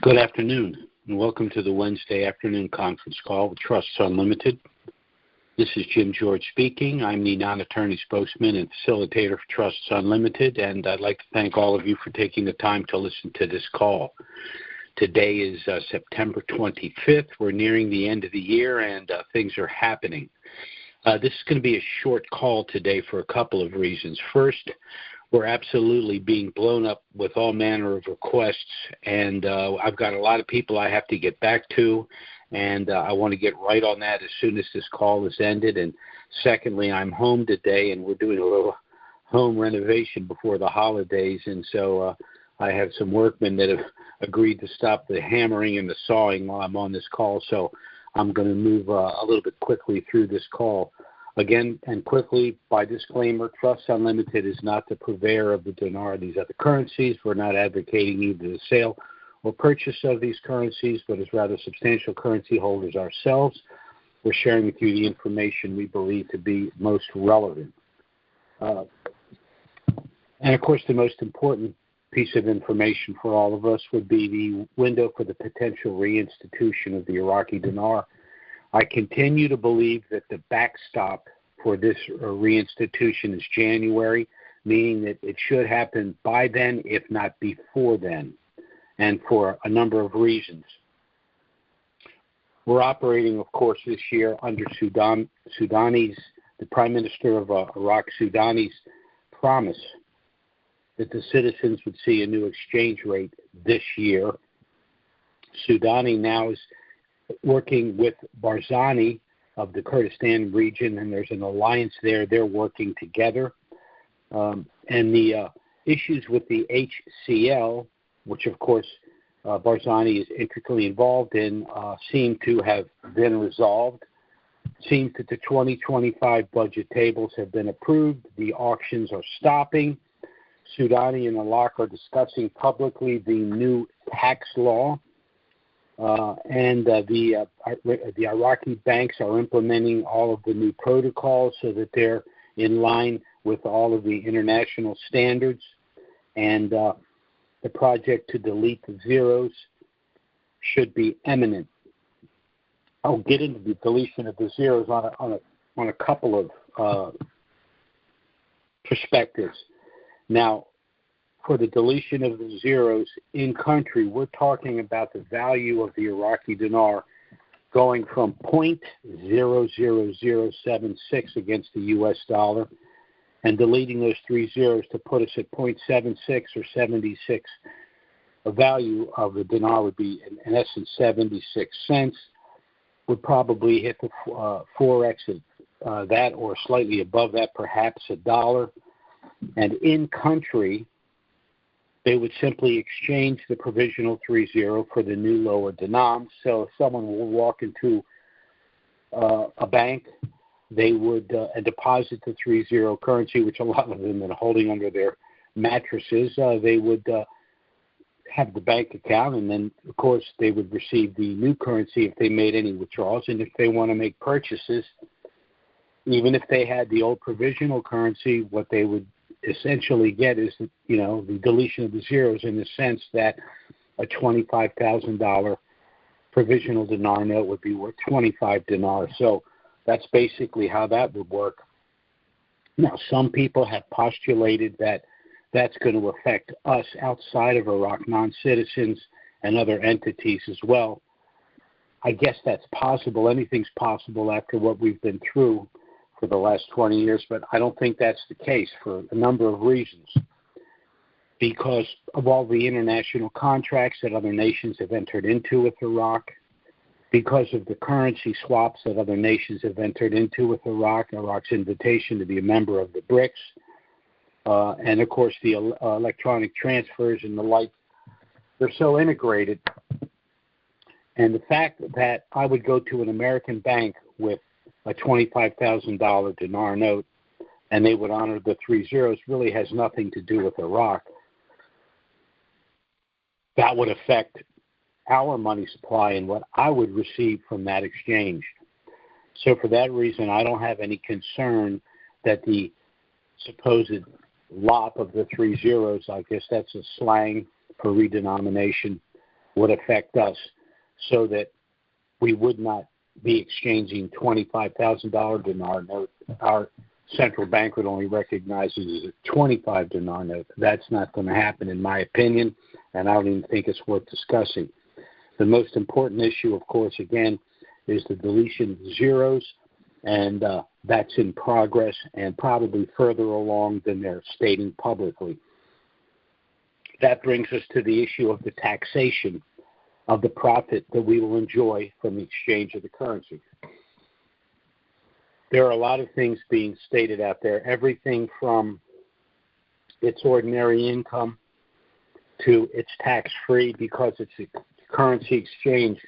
Good afternoon, and welcome to the Wednesday afternoon conference call with Trusts Unlimited. This is Jim George speaking. I'm the non-attorney spokesman and facilitator for Trusts Unlimited, and I'd like to thank all of you for taking the time to listen to this call. Today is September 25th. We're nearing the end of the year, and things are happening. This is going to be a short call today for a couple of reasons. First, we're absolutely being blown up with all manner of requests, and I've got a lot of people I have to get back to, and I want to get right on that as soon as this call is ended. And secondly, I'm home today, and we're doing a little home renovation before the holidays, and so I have some workmen that have agreed to stop the hammering and the sawing while I'm on this call, so I'm going to move a little bit quickly through this call. Again, and quickly, by disclaimer, Trusts Unlimited is not the purveyor of the dinar or these other currencies. We're not advocating either the sale or purchase of these currencies, but as rather substantial currency holders ourselves. We're sharing with you the information we believe to be most relevant. And, of course, the most important piece of information for all of us would be the window for the potential reinstitution of the Iraqi dinar. I continue to believe that the backstop for this reinstitution is January, meaning that it should happen by then, if not before then, and for a number of reasons. We're operating, of course, this year under the Prime Minister of Iraq, Soudani's promise that the citizens would see a new exchange rate this year. Soudani now is working with Barzani of the Kurdistan region, and there's an alliance there. They're working together. And the issues with the HCL, which, of course, Barzani is intricately involved in, seem to have been resolved. It seems that the 2025 budget tables have been approved. The auctions are stopping. Soudani and Iraq are discussing publicly the new tax law. And the Iraqi banks are implementing all of the new protocols so that they're in line with all of the international standards. And the project to delete the zeros should be imminent. I'll get into the deletion of the zeros on a couple of perspectives. Now, for the deletion of the zeros in country, we're talking about the value of the Iraqi dinar going from 0.00076 against the U.S. dollar and deleting those three zeros to put us at 0.76 or 76. The value of the dinar would be, in essence, 76 cents, would probably hit the 4x of that or slightly above that, perhaps $1. And in country, they would simply exchange the provisional 30 for the new lower denom. So if someone will walk into a bank, they would deposit the 30 currency, which a lot of them are holding under their mattresses. They would have the bank account, and then, of course, they would receive the new currency if they made any withdrawals. And if they want to make purchases, even if they had the old provisional currency, what they would essentially get is, the deletion of the zeros in the sense that a $25,000 provisional dinar note would be worth 25 dinars. So that's basically how that would work. Now, some people have postulated that that's going to affect us outside of Iraq, non-citizens and other entities as well. I guess that's possible. Anything's possible after what we've been through for the last 20 years, but I don't think that's the case for a number of reasons. Because of all the international contracts that other nations have entered into with Iraq, because of the currency swaps that other nations have entered into with Iraq, Iraq's invitation to be a member of the BRICS, and of course the electronic transfers and the like, they're so integrated. And the fact that I would go to an American bank with a $25,000 dinar note, and they would honor the three zeros, really has nothing to do with Iraq. That would affect our money supply and what I would receive from that exchange. So for that reason, I don't have any concern that the supposed lop of the three zeros, I guess that's a slang for redenomination, would affect us so that we would not be exchanging $25,000 dinar note. Our central bank would only recognize it as a 25 dinar note. That's not going to happen, in my opinion, and I don't even think it's worth discussing. The most important issue, of course, again, is the deletion of zeros, and that's in progress and probably further along than they're stating publicly. That brings us to the issue of the taxation of the profit that we will enjoy from the exchange of the currency. There are a lot of things being stated out there, everything from its ordinary income to it's tax-free because it's a currency exchange.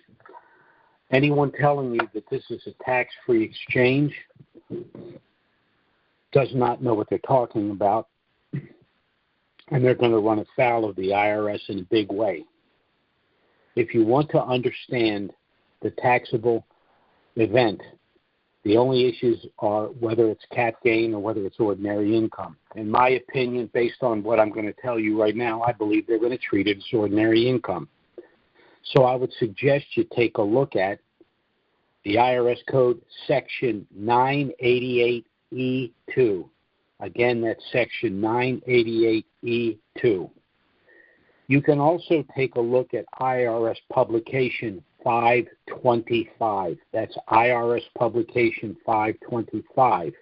Anyone telling you that this is a tax-free exchange does not know what they're talking about, and they're going to run afoul of the IRS in a big way. If you want to understand the taxable event, the only issues are whether it's cap gain or whether it's ordinary income. In my opinion, based on what I'm going to tell you right now, I believe they're going to treat it as ordinary income. So I would suggest you take a look at the IRS code section 988E2. Again, that's section 988E2. You can also take a look at IRS publication 525. That's IRS publication 525.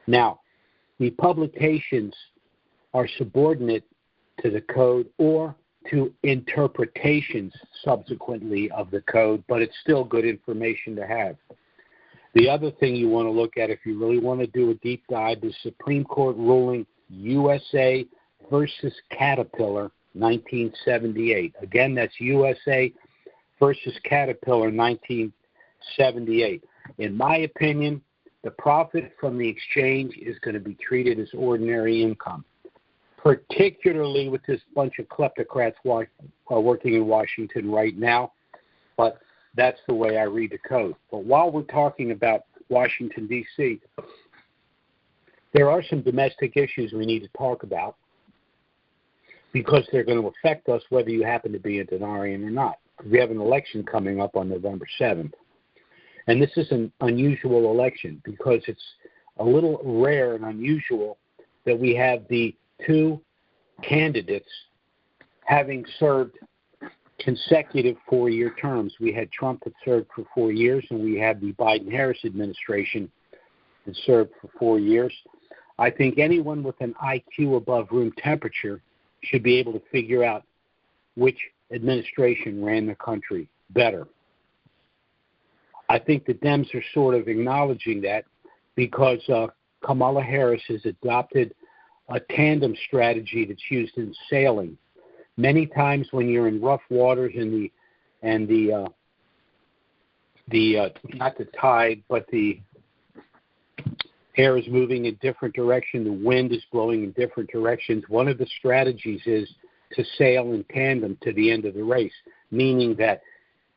Now, the publications are subordinate to the code or to interpretations subsequently of the code, but it's still good information to have. The other thing you want to look at if you really want to do a deep dive is Supreme Court ruling USA versus Caterpillar 1978. Again, that's USA versus Caterpillar 1978. In my opinion, the profit from the exchange is going to be treated as ordinary income, particularly with this bunch of kleptocrats working in Washington right now, but that's the way I read the code. But while we're talking about Washington, D.C., there are some domestic issues we need to talk about because they're going to affect us whether you happen to be a denarian or not. We have an election coming up on November 7th. And this is an unusual election because it's a little rare and unusual that we have the two candidates having served consecutive 4-year terms. We had Trump that served for 4 years, and we had the Biden-Harris administration that served for 4 years. I think anyone with an IQ above room temperature should be able to figure out which administration ran the country better. I think the Dems are sort of acknowledging that because Kamala Harris has adopted a tandem strategy that's used in sailing. Many times when you're in rough waters and not the tide, but the air is moving in different direction, the wind is blowing in different directions, one of the strategies is to sail in tandem to the end of the race, meaning that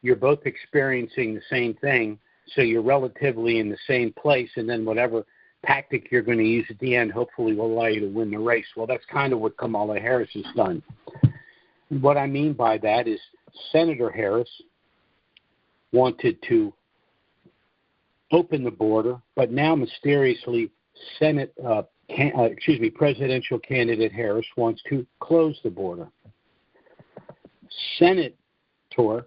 you're both experiencing the same thing, so you're relatively in the same place, and then whatever tactic you're going to use at the end hopefully will allow you to win the race. Well, that's kind of what Kamala Harris has done. What I mean by that is Senator Harris wanted to open the border, but now mysteriously presidential candidate Harris wants to close the border. Senator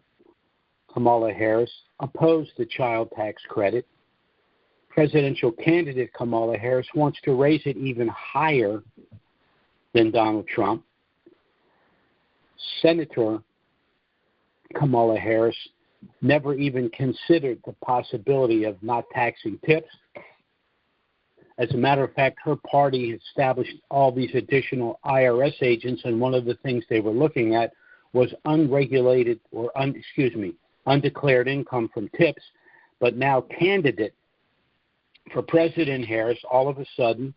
Kamala Harris opposed the child tax credit. Presidential candidate Kamala Harris wants to raise it even higher than Donald Trump. Senator Kamala Harris never even considered the possibility of not taxing tips. As a matter of fact, her party established all these additional IRS agents, and one of the things they were looking at was undeclared income from tips. But now candidate for President Harris, all of a sudden,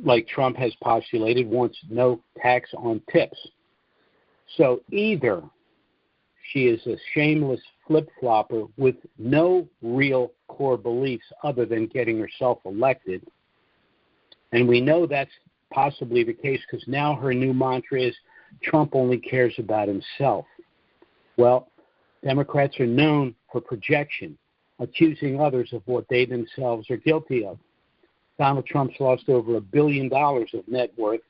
like Trump has postulated, wants no tax on tips. So either she is a shameless flip-flopper with no real core beliefs other than getting herself elected, and we know that's possibly the case because now her new mantra is, Trump only cares about himself. Well, Democrats are known for projection, accusing others of what they themselves are guilty of. Donald Trump's lost over $1 billion of net worth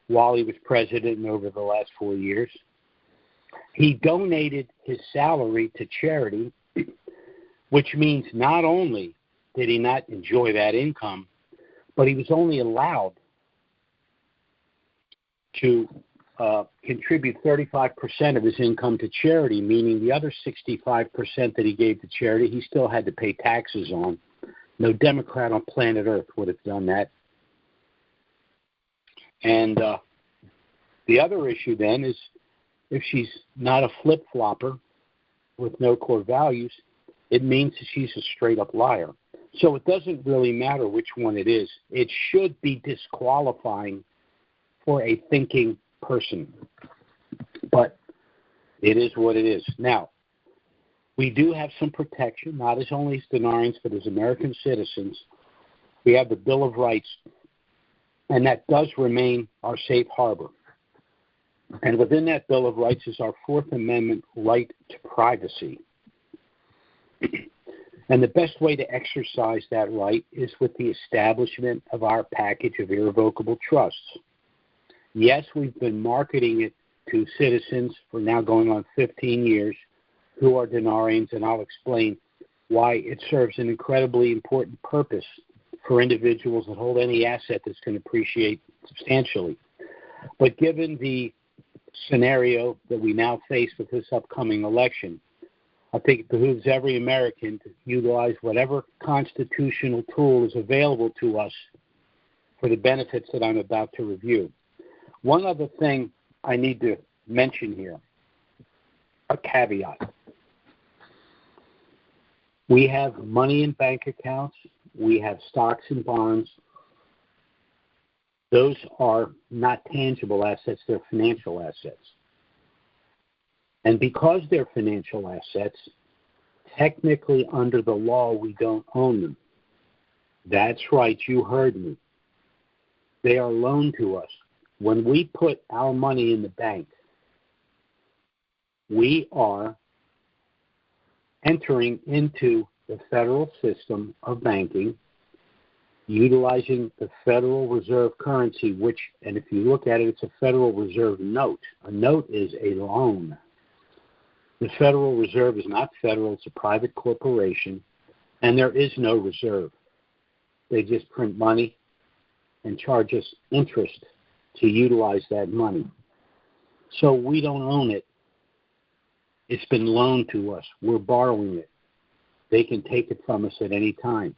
while he was president and over the last 4 years. He donated his salary to charity, which means not only did he not enjoy that income, but he was only allowed to contribute 35% of his income to charity, meaning the other 65% that he gave to charity, he still had to pay taxes on. No Democrat on planet Earth would have done that. And the other issue then is if she's not a flip-flopper with no core values, it means that she's a straight-up liar. So it doesn't really matter which one it is. It should be disqualifying for a thinking person. But it is what it is. Now, we do have some protection, not as only as Denarians, but as American citizens. We have the Bill of Rights, and that does remain our safe harbor. And within that Bill of Rights is our Fourth Amendment right to privacy. And the best way to exercise that right is with the establishment of our package of irrevocable trusts. Yes, we've been marketing it to citizens for now going on 15 years who are Denarians, and I'll explain why it serves an incredibly important purpose for individuals that hold any asset that's going to appreciate substantially. But given the scenario that we now face with this upcoming election, I think it behooves every American to utilize whatever constitutional tool is available to us for the benefits that I'm about to review. One other thing I need to mention here, a caveat. We have money in bank accounts. We have stocks and bonds. Those are not tangible assets. They're financial assets. And because they're financial assets, technically under the law, we don't own them. That's right. You heard me. They are loaned to us. When we put our money in the bank, we are entering into the federal system of banking, utilizing the Federal Reserve currency, which, and if you look at it, it's a Federal Reserve note. A note is a loan. The Federal Reserve is not federal. It's a private corporation, and there is no reserve. They just print money and charge us interest to utilize that money. So we don't own it. It's been loaned to us. We're borrowing it. They can take it from us at any time.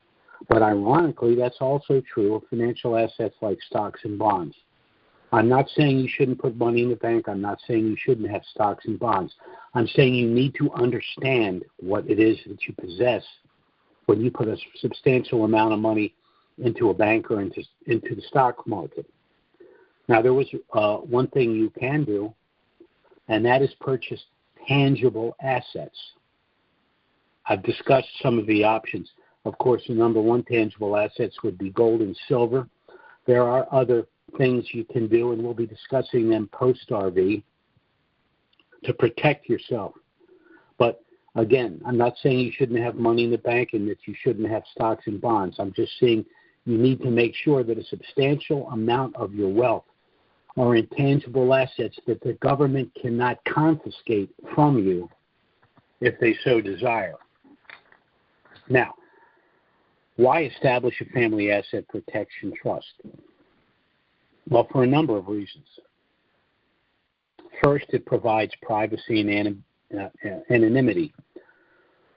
But ironically, that's also true of financial assets like stocks and bonds. I'm not saying you shouldn't put money in the bank. I'm not saying you shouldn't have stocks and bonds. I'm saying you need to understand what it is that you possess when you put a substantial amount of money into a bank or into the stock market. Now, there was one thing you can do, and that is purchase tangible assets. I've discussed some of the options. Of course, the number one tangible assets would be gold and silver. There are other things you can do, and we'll be discussing them post-RV to protect yourself. But again, I'm not saying you shouldn't have money in the bank and that you shouldn't have stocks and bonds. I'm just saying you need to make sure that a substantial amount of your wealth are intangible assets that the government cannot confiscate from you if they so desire. Now, why establish a family asset protection trust? Well, for a number of reasons. First, it provides privacy and anonymity.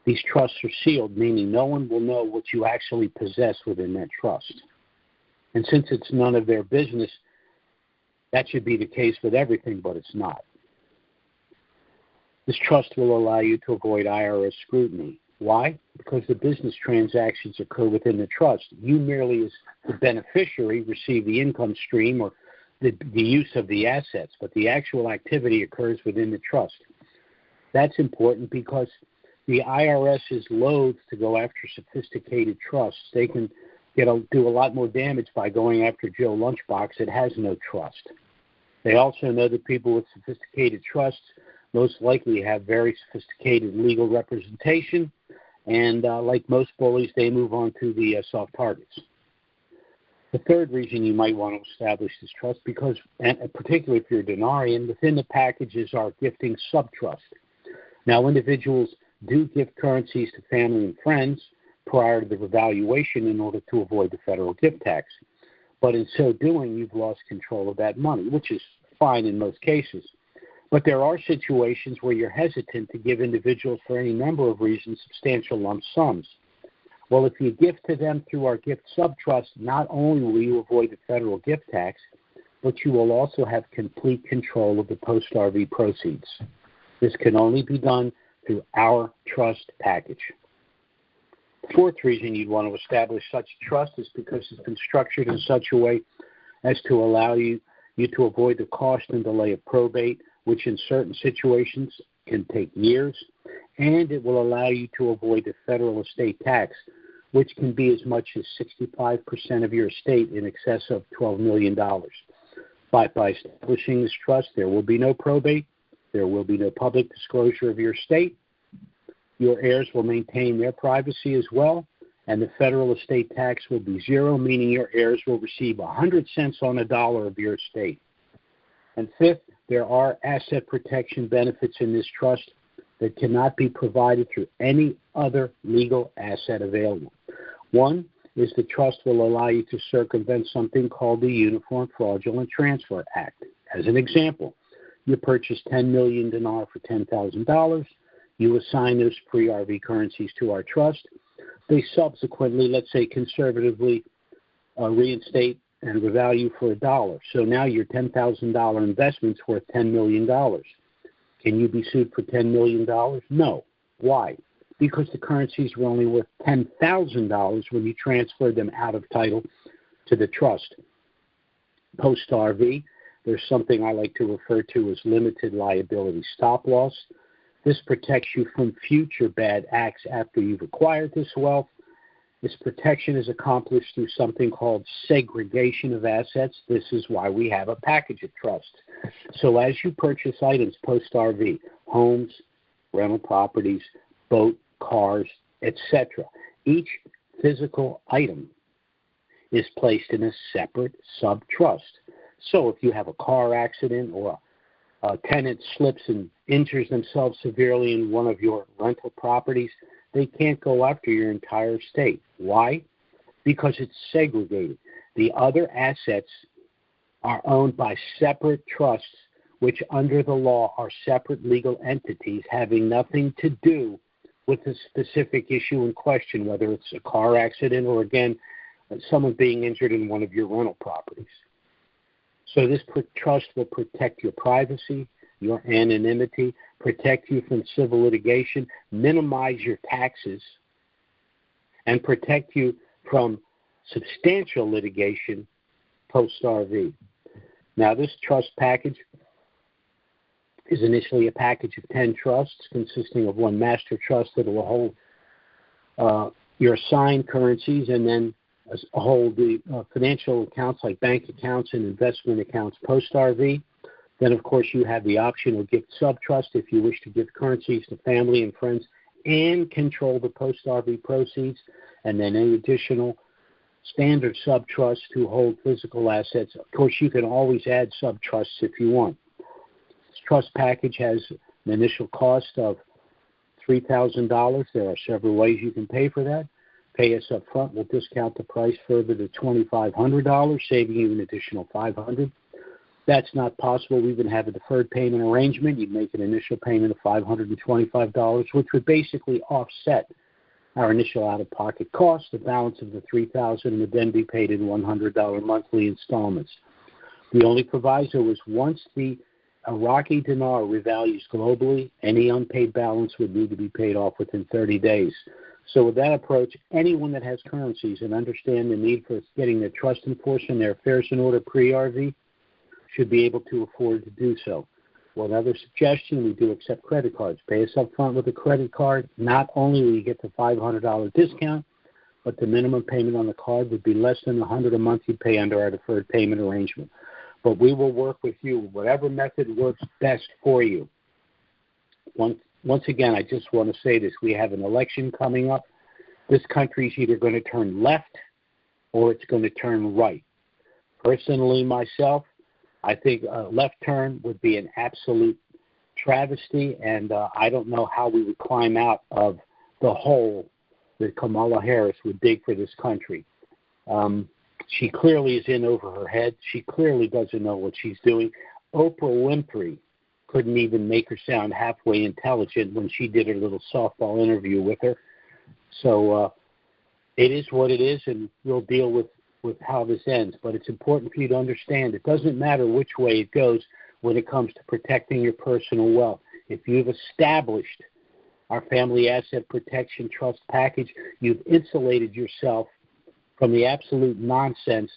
These trusts are sealed, meaning no one will know what you actually possess within that trust. And since it's none of their business, that should be the case with everything, but it's not. This trust will allow you to avoid IRS scrutiny. Why? Because the business transactions occur within the trust. You merely, as the beneficiary, receive the income stream or the use of the assets, but the actual activity occurs within the trust. That's important because the IRS is loath to go after sophisticated trusts. They can do a lot more damage by going after Joe Lunchbox that has no trust. They also know that people with sophisticated trusts most likely have very sophisticated legal representation, and like most bullies, they move on to the soft targets. The third reason you might want to establish this trust, because, and particularly if you're a denarian, within the packages are gifting subtrust. Now, individuals do gift currencies to family and friends prior to the revaluation in order to avoid the federal gift tax. But in so doing, you've lost control of that money, which is fine in most cases. But there are situations where you're hesitant to give individuals, for any number of reasons, substantial lump sums. Well, if you gift to them through our gift subtrust, not only will you avoid the federal gift tax, but you will also have complete control of the post-RV proceeds. This can only be done through our trust package. The fourth reason you'd want to establish such a trust is because it's been structured in such a way as to allow you to avoid the cost and delay of probate, which in certain situations can take years, and it will allow you to avoid the federal estate tax, which can be as much as 65% of your estate, in excess of $12 million. By establishing this trust, there will be no probate, there will be no public disclosure of your estate, your heirs will maintain their privacy as well, and the federal estate tax will be zero, meaning your heirs will receive 100 cents on a dollar of your estate. And fifth, there are asset protection benefits in this trust that cannot be provided through any other legal asset available. One is the trust will allow you to circumvent something called the Uniform Fraudulent Transfer Act. As an example, you purchase 10 million dinar for $10,000. You assign those pre-RV currencies to our trust. They subsequently, let's say conservatively, reinstate and revalue for $1. So now your $10,000 investment's worth $10 million. Can you be sued for $10 million? No. Why? Because the currencies were only worth $10,000 when you transferred them out of title to the trust. Post-RV, there's something I like to refer to as limited liability stop loss. This protects you from future bad acts after you've acquired this wealth. This protection is accomplished through something called segregation of assets. This is why we have a package of trusts. So as you purchase items post-RV, homes, rental properties, boat, cars, etc., each physical item is placed in a separate sub-trust. So if you have a car accident or a tenant slips and injures themselves severely in one of your rental properties, they can't go after your entire estate. Why? Because it's segregated. The other assets are owned by separate trusts, which under the law are separate legal entities having nothing to do with the specific issue in question, whether it's a car accident or, again, someone being injured in one of your rental properties. So this trust will protect your privacy, your anonymity, protect you from civil litigation, minimize your taxes, and protect you from substantial litigation post-RV. Now, this trust package is initially a package of 10 trusts consisting of one master trust that will hold your assigned currencies and then hold the financial accounts like bank accounts and investment accounts post-RV. Then, of course, you have the optional gift subtrust if you wish to give currencies to family and friends and control the post-RV proceeds, and then an additional standard subtrust to hold physical assets. Of course, you can always add subtrusts if you want. This trust package has an initial cost of $3,000. There are several ways you can pay for that. Pay us up front. We'll discount the price further to $2,500, saving you an additional $500. That's not possible. We even have a deferred payment arrangement. You'd make an initial payment of $525, which would basically offset our initial out-of-pocket cost. The balance of the $3,000 would then be paid in $100 monthly installments. The only proviso is once the Iraqi dinar revalues globally, any unpaid balance would need to be paid off within 30 days. So with that approach, anyone that has currencies and understand the need for getting their trust enforced and their affairs in order pre-RV should be able to afford to do so. One other suggestion, we do accept credit cards. Pay us up front with a credit card. Not only will you get the $500 discount, but the minimum payment on the card would be less than $100 a month you pay under our deferred payment arrangement. But we will work with you, whatever method works best for you. Once again, I just want to say this. We have an election coming up. This country is either going to turn left or it's going to turn right. Personally, myself, I think a left turn would be an absolute travesty, and I don't know how we would climb out of the hole that Kamala Harris would dig for this country. She clearly is in over her head. She clearly doesn't know what she's doing. Oprah Winfrey couldn't even make her sound halfway intelligent when she did her little softball interview with her. So it is what it is, and we'll deal with how this ends. But it's important for you to understand it doesn't matter which way it goes when it comes to protecting your personal wealth. If you've established our Family Asset Protection Trust package, you've insulated yourself from the absolute nonsense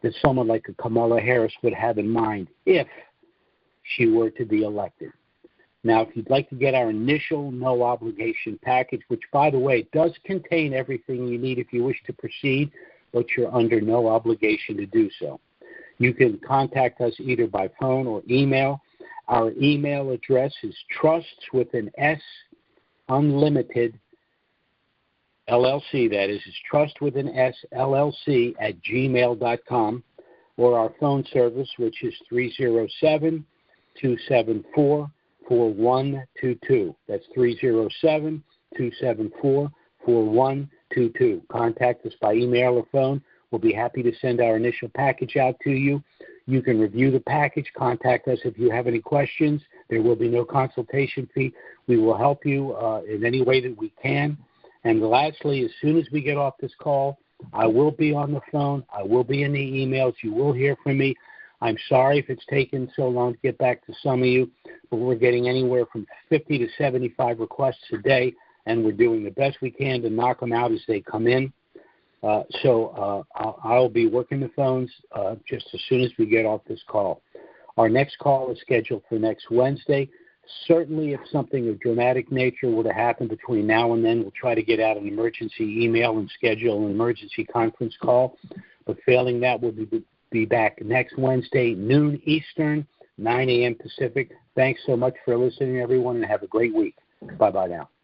that someone like a Kamala Harris would have in mind if she were to be elected. Now, if you'd like to get our initial no-obligation package, which, by the way, does contain everything you need if you wish to proceed, but you're under no obligation to do so, you can contact us either by phone or email. Our email address is Trusts with an S, Unlimited LLC, that is Trust with an S, LLC at gmail.com, or our phone service, which is 307-274-4122. That's 307-274-4122. Contact us by email or phone. We'll be happy to send our initial package out to you. You can review the package. Contact us if you have any questions. There will be no consultation fee. We will help you in any way that we can. And lastly, as soon as we get off this call, I will be on the phone. I will be in the emails. You will hear from me. I'm sorry if it's taken so long to get back to some of you, but we're getting anywhere from 50 to 75 requests a day, and we're doing the best we can to knock them out as they come in. I'll be working the phones just as soon as we get off this call. Our next call is scheduled for next Wednesday. Certainly, if something of dramatic nature were to happen between now and then, we'll try to get out an emergency email and schedule an emergency conference call. But failing that, we'll be back next Wednesday, noon Eastern, 9 a.m. Pacific. Thanks so much for listening, everyone, and have a great week. Bye-bye now.